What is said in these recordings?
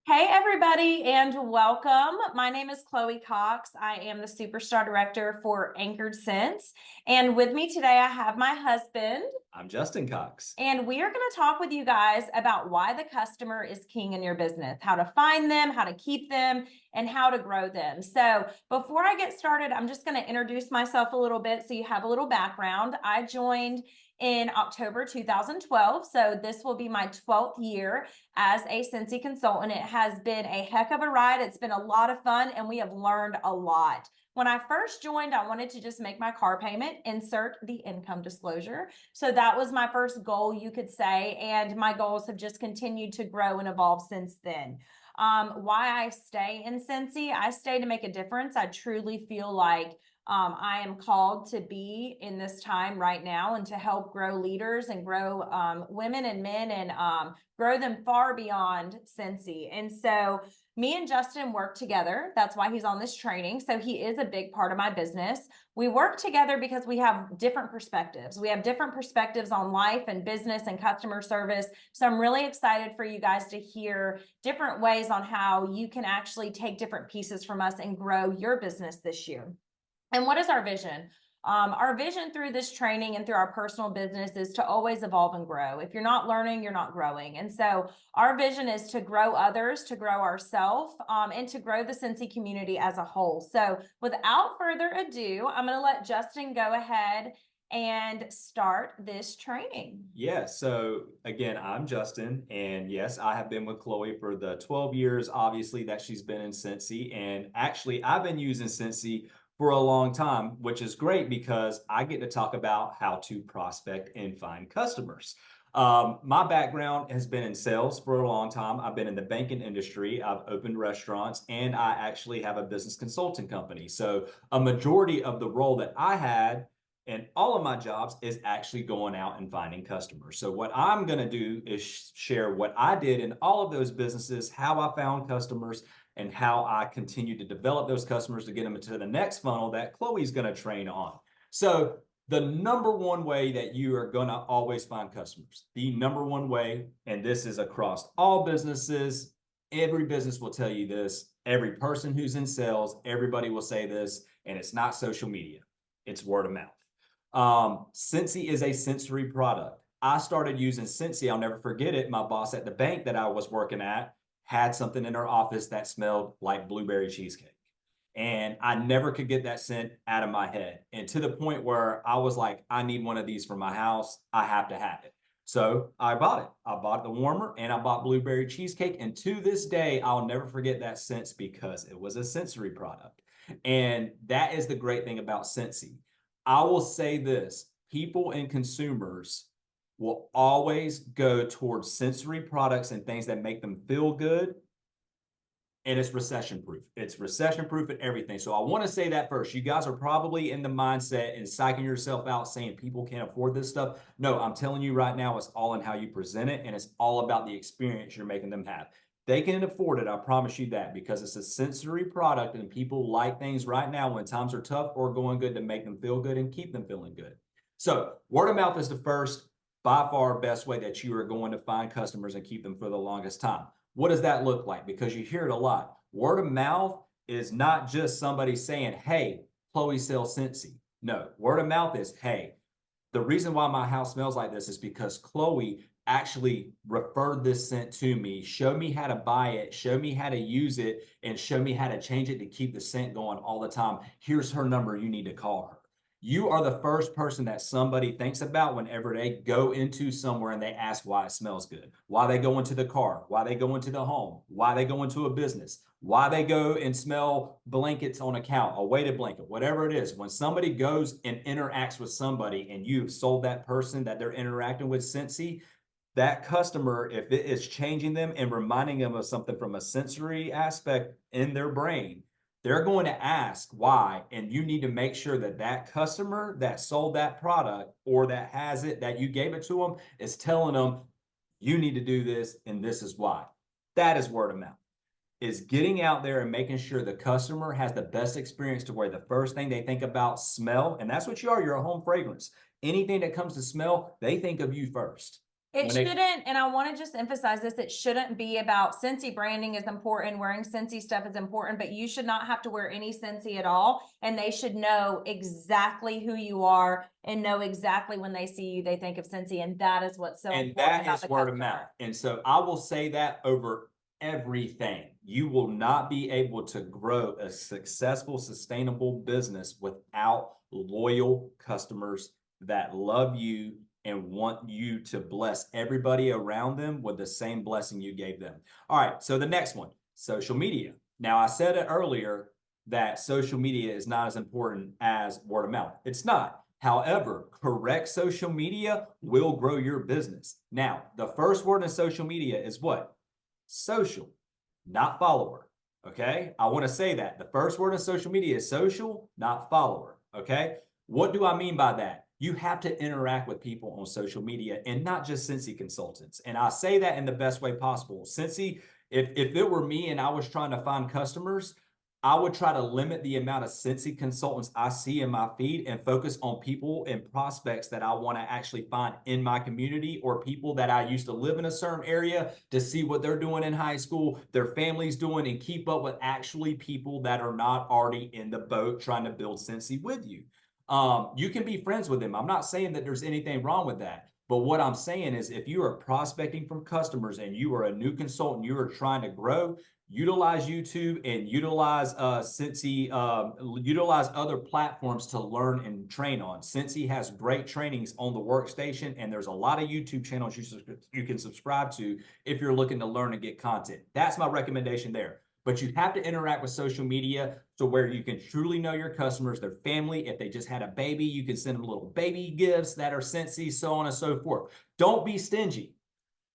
Hey, everybody, and welcome. My name is Chloe Cox. I am the Superstar Director for Anchored Scents. And with me today, I have my husband, I'm Justin Cox. and we are going to talk with you guys about why the customer is king in your business, how to find them, how to keep them, and how to grow them. So before I get started, I'm just going to introduce myself a little bit so you have a little background. I joined in October 2012. So this will be my 12th year as a Scentsy consultant. It has been a heck of a ride. It's been a lot of fun and we have learned a lot. When I first joined, I wanted to just make my car payment, insert the income disclosure. So that was my first goal, you could say. And my goals have just continued to grow and evolve since then. Why I stay in Scentsy, I stay to make a difference. I truly feel like I am called to be in this time right now and to help grow leaders and grow women and men and grow them far beyond Scentsy. And so me and Justin work together. That's why he's on this training. So he is a big part of my business. We work together because we have different perspectives. We have different perspectives on life and business and customer service. So I'm really excited for you guys to hear different ways on how you can actually take different pieces from us and grow your business this year. And what is our vision? Our vision through this training and through our personal business is to always evolve and grow. If you're not learning, you're not growing. And so our vision is to grow others, to grow ourselves, and to grow the Scentsy community as a whole. So without further ado, I'm going to let Justin go ahead and start this training. Yeah, so again, I'm Justin, and yes, I have been with Chloe for the 12 years, obviously, that she's been in Scentsy. And actually, I've been using Scentsy for a long time, which is great because I get to talk about how to prospect and find customers. My background has been in sales for a long time. I've been in the banking industry. I've opened restaurants, and I actually have a business consulting company. So a majority of the role that I had and all of my jobs is actually going out and finding customers. So what I'm going to do is share what I did in all of those businesses, how I found customers, and how I continue to develop those customers to get them into the next funnel that Chloe's going to train on. So the number one way that you are going to always find customers, the number one way, and this is across all businesses, every business will tell you this, every person who's in sales, everybody will say this, and it's not social media, it's word of mouth. Scentsy is a sensory product. I started using Scentsy. I'll never forget it. My boss at the bank that I was working at had something in her office that smelled like blueberry cheesecake. And I never could get that scent out of my head. And to the point where I was like, I need one of these for my house. I have to have it. So I bought it. I bought the warmer and I bought blueberry cheesecake. And to this day, I'll never forget that scent because it was a sensory product. And that is the great thing about Scentsy. I will say this, people and consumers will always go towards sensory products and things that make them feel good. And it's recession proof. It's recession proof and everything. So I want to say that first. You guys are probably in the mindset and psyching yourself out saying people can't afford this stuff. No, I'm telling you right now, it's all in how you present it. And it's all about the experience you're making them have. They can afford it. I promise you that because it's a sensory product and people like things right now when times are tough or going good to make them feel good and keep them feeling good. So word of mouth is the first, by far best way that you are going to find customers and keep them for the longest time. What does that look like? Because you hear it a lot. Word of mouth is not just somebody saying, hey, Chloe sells Scentsy. No, word of mouth is, hey, the reason why my house smells like this is because Chloe actually referred this scent to me, showed me how to buy it, showed me how to use it, and showed me how to change it to keep the scent going all the time. Here's her number. You need to call her. You are the first person that somebody thinks about whenever they go into somewhere and they ask why it smells good, why they go into the car, why they go into the home, why they go into a business, why they go and smell blankets on a couch, a weighted blanket, whatever it is. When somebody goes and interacts with somebody and you've sold that person that they're interacting with Scentsy, that customer, if it is changing them and reminding them of something from a sensory aspect in their brain, they're going to ask why, and you need to make sure that that customer that sold that product or that has it, that you gave it to them, is telling them, you need to do this, and this is why. That is word of mouth, is getting out there and making sure the customer has the best experience to where the first thing they think about smell, and that's what you are, you're a home fragrance. Anything that comes to smell, they think of you first. It shouldn't, and I want to just emphasize this, it shouldn't be about Scentsy branding is important, wearing Scentsy stuff is important, but you should not have to wear any Scentsy at all. And they should know exactly who you are and know exactly when they see you, they think of Scentsy. And that is what's so And important that about is the word of customer. mouth. And so I will say that over everything. You will not be able to grow a successful, sustainable business without loyal customers that love you and want you to bless everybody around them with the same blessing you gave them. All right, so the next one, social media. Now, I said it earlier that social media is not as important as word of mouth. It's not. However, correct social media will grow your business. Now, the first word in social media is what? Social, not follower. Okay. I want to say that the first word in social media is social, not follower. Okay. What do I mean by that? You have to interact with people on social media and not just Scentsy consultants. And I say that in the best way possible. Scentsy, if it were me and I was trying to find customers, I would try to limit the amount of Scentsy consultants I see in my feed and focus on people and prospects that I want to actually find in my community, or people that I used to live in a certain area to see what they're doing in high school, their family's doing, and keep up with actually people that are not already in the boat trying to build Scentsy with you. You can be friends with them. I'm not saying that there's anything wrong with that. But what I'm saying is, if you are prospecting from customers and you are a new consultant, you are trying to grow, utilize YouTube and utilize Scentsy, utilize other platforms to learn and train on. Scentsy has great trainings on the workstation, and there's a lot of YouTube channels you can subscribe to if you're looking to learn and get content. That's my recommendation there. But you have to interact with social media to where you can truly know your customers, their family. If they just had a baby, you can send them little baby gifts that are Scentsy, so on and so forth. Don't be stingy.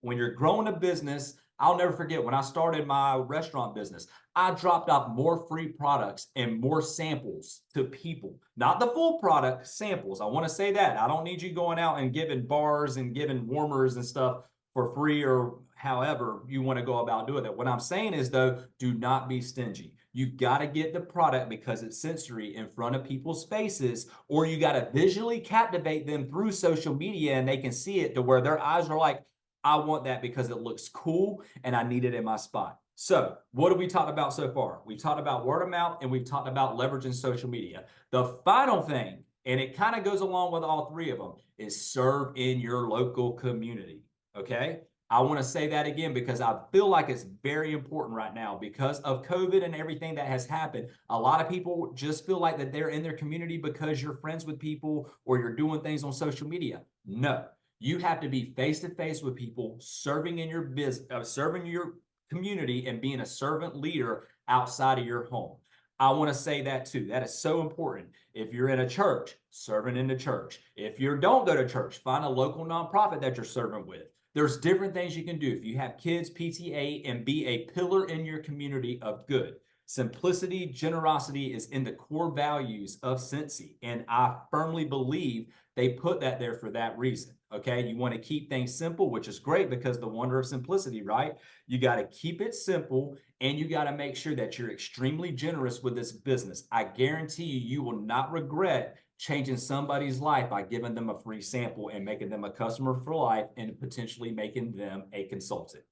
When you're growing a business, I'll never forget when I started my restaurant business, I dropped off more free products and more samples to people. Not the full product, samples. I want to say that. I don't need you going out and giving bars and giving warmers and stuff for free, or however you want to go about doing that. What I'm saying is, though, do not be stingy. You've got to get the product because it's sensory in front of people's faces, or you got to visually captivate them through social media and they can see it to where their eyes are like, I want that because it looks cool and I need it in my spot. So what have we talked about so far? We've talked about word of mouth and we've talked about leveraging social media. The final thing, and it kind of goes along with all three of them, is serve in your local community. Okay. I want to say that again because I feel like it's very important right now because of COVID and everything that has happened. A lot of people just feel like that they're in their community because you're friends with people or you're doing things on social media. No, you have to be face to face with people, serving in your business, serving your community, and being a servant leader outside of your home. I want to say that too. That is so important. If you're in a church, serving in the church. If you don't go to church, find a local nonprofit that you're serving with. There's different things you can do. If you have kids, PTA, and be a pillar in your community of good. Simplicity, generosity is in the core values of Scentsy, and I firmly believe they put that there for that reason. Okay, you want to keep things simple, which is great because the wonder of simplicity, right? You got to keep it simple and you got to make sure that you're extremely generous with this business. I guarantee you, you will not regret changing somebody's life by giving them a free sample and making them a customer for life and potentially making them a consultant.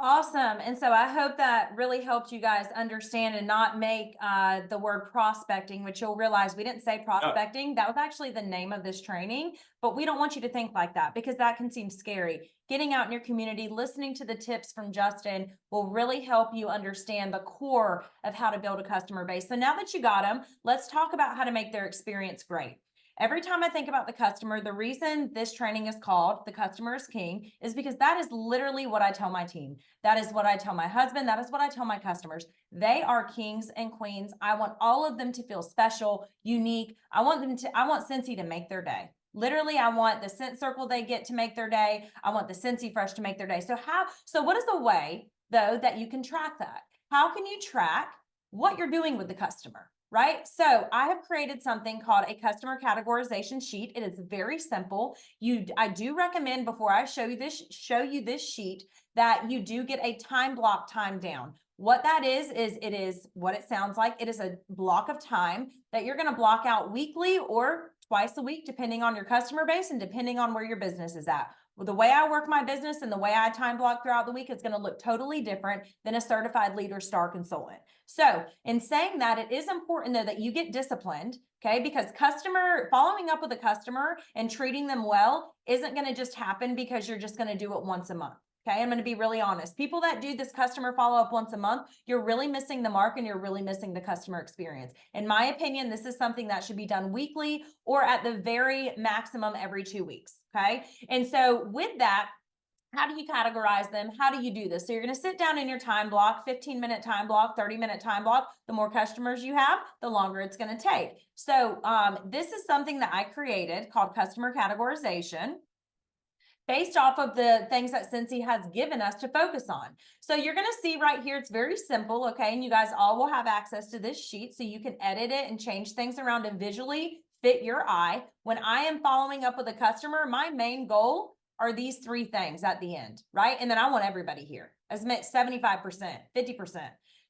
Awesome. And so I hope that really helped you guys understand and not make the word prospecting, which you'll realize we didn't say prospecting. That was actually the name of this training, but we don't want you to think like that because that can seem scary. Getting out in your community, listening to the tips from Justin will really help you understand the core of how to build a customer base. So now that you got them, let's talk about how to make their experience great. Every time I think about the customer, the reason this training is called The Customer is King is because that is literally what I tell my team. That is what I tell my husband. That is what I tell my customers. They are kings and queens. I want all of them to feel special, unique. I want Scentsy to make their day. Literally, I want the scent circle they get to make their day. I want the Scentsy Fresh to make their day. So what is the way, though, that you can track that? How can you track what you're doing with the customer? Right? So I have created something called a customer categorization sheet. It is very simple. I do recommend before I show you this sheet that you do get a time block time down. What that is it is what it sounds like. It is a block of time that you're going to block out weekly or twice a week, depending on your customer base and depending on where your business is at. Well, the way I work my business and the way I time block throughout the week is going to look totally different than a certified leader star consultant. So in saying that, it is important though that you get disciplined, okay? Because following up with a customer and treating them well isn't going to just happen because you're just going to do it once a month. Okay, I'm going to be really honest. People that do this customer follow-up once a month, you're really missing the mark and you're really missing the customer experience. In my opinion, this is something that should be done weekly or at the very maximum every 2 weeks. Okay, and so with that, how do you categorize them? How do you do this? So you're going to sit down in your time block, 15-minute time block, 30-minute time block. The more customers you have, the longer it's going to take. So this is something that I created called customer categorization, based off of the things that Scentsy has given us to focus on. So you're going to see right here, it's very simple, okay? And you guys all will have access to this sheet so you can edit it and change things around and visually fit your eye. When I am following up with a customer, my main goal are these 3 things at the end, right? And then I want everybody here, as much 75%, 50%.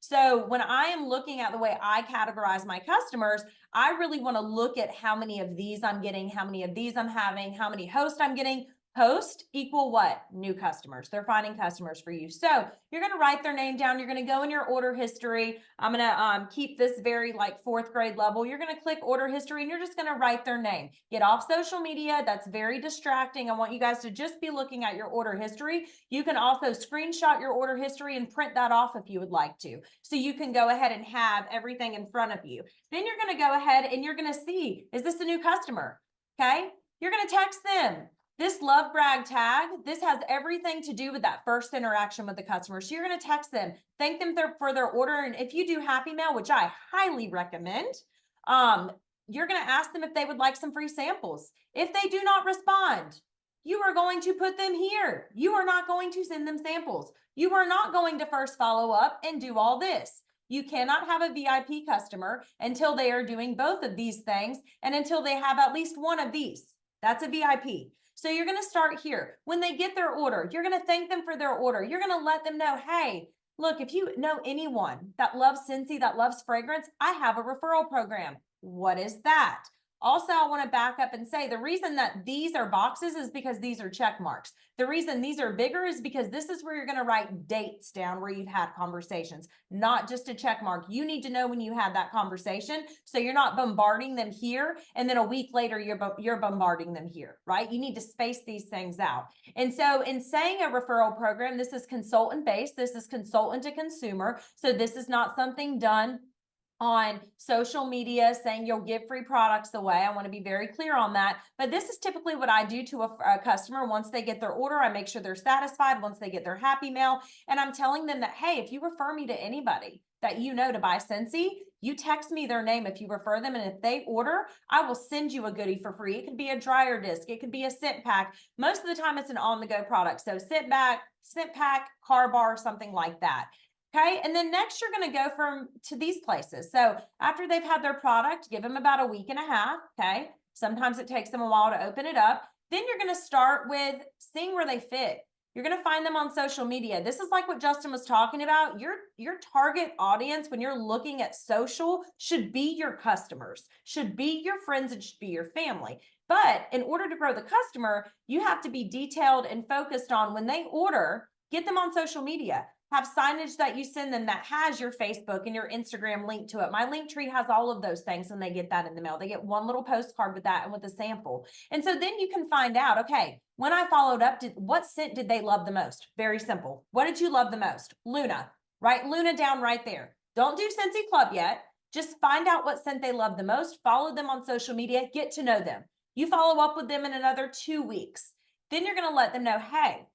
So when I am looking at the way I categorize my customers, I really want to look at how many of these I'm getting, how many of these I'm having, how many hosts I'm getting. Host equal what? New customers. They're finding customers for you. So you're going to write their name down. You're going to go in your order history. I'm going to keep this very like 4th grade level. You're going to click order history and you're just going to write their name. Get off social media. That's very distracting. I want you guys to just be looking at your order history. You can also screenshot your order history and print that off if you would like to. So you can go ahead and have everything in front of you. Then you're going to go ahead and you're going to see, is this a new customer? Okay. You're going to text them. This love brag tag, this has everything to do with that first interaction with the customer. So you're going to text them, thank them for their order. And if you do Happy Mail, which I highly recommend, you're going to ask them if they would like some free samples. If they do not respond, you are going to put them here. You are not going to send them samples. You are not going to first follow up and do all this. You cannot have a VIP customer until they are doing both of these things and until they have at least one of these. That's a VIP. So you're going to start here. When they get their order, you're going to thank them for their order. You're going to let them know, hey, look, if you know anyone that loves Scentsy, that loves fragrance, I have a referral program. What is that? Also, I want to back up and say the reason that these are boxes is because these are check marks. The reason these are bigger is because this is where you're going to write dates down where you've had conversations, not just a check mark. You need to know when you had that conversation so you're not bombarding them here and then a week later you're bombarding them here, right? You need to space these things out. And so in saying a referral program, this is consultant based. This is consultant to consumer. So this is not something done on social media saying you'll give free products away. I want to be very clear on that. But this is typically what I do to a customer. Once they get their order, I make sure they're satisfied. Once they get their Happy Mail, and I'm telling them that, hey, if you refer me to anybody that you know to buy Scentsy, you text me their name if you refer them. And if they order, I will send you a goodie for free. It could be a dryer disc. It could be a scent pack. Most of the time it's an on-the-go product. So scent pack, car bar, something like that. Okay, and then next you're going to go to these places. So after they've had their product, give them about a week and a half. Okay, sometimes it takes them a while to open it up. Then you're going to start with seeing where they fit. You're going to find them on social media. This is like what Justin was talking about. Your target audience when you're looking at social should be your customers, should be your friends, and should be your family. But in order to grow the customer, you have to be detailed and focused on when they order, get them on social media. Have signage that you send them that has your Facebook and your Instagram link to it. My link tree has all of those things and they get that in the mail. They get one little postcard with that and with a sample. And so then you can find out, okay, when I followed up, what scent did they love the most? Very simple. What did you love the most? Luna. Write Luna down right there. Don't do Scentsy Club yet. Just find out what scent they love the most. Follow them on social media. Get to know them. You follow up with them in another 2 weeks. Then you're going to let them know, hey,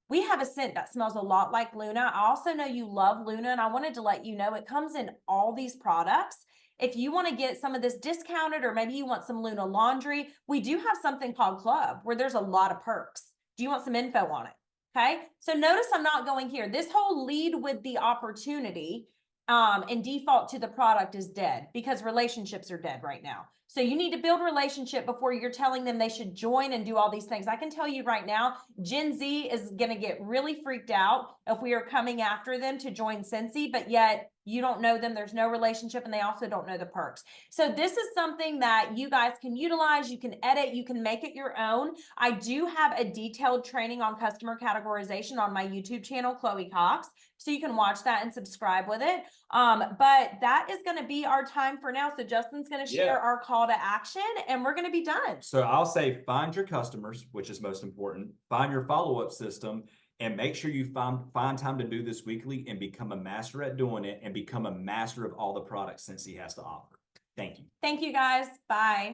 we have a scent that smells a lot like Luna. I also know you love Luna, and I wanted to let you know it comes in all these products. If you want to get some of this discounted, or maybe you want some Luna laundry, we do have something called Club where there's a lot of perks. Do you want some info on it? Okay, so notice I'm not going here. This whole lead with the opportunity and default to the product is dead because relationships are dead right now. So you need to build a relationship before you're telling them they should join and do all these things. I can tell you right now, Gen Z is going to get really freaked out if we are coming after them to join Scentsy, but yet you don't know them, there's no relationship, and they also don't know the perks. So this is something that you guys can utilize, you can edit, you can make it your own. I do have a detailed training on customer categorization on my YouTube channel, Chloe Cox, so you can watch that and subscribe with it. But that is going to be our time for now. So Justin's going to share our call to action and we're going to be done. So I'll say find your customers, which is most important, find your follow-up system, and make sure you find time to do this weekly and become a master at doing it and become a master of all the products Scentsy has to offer. Thank you. Thank you guys. Bye.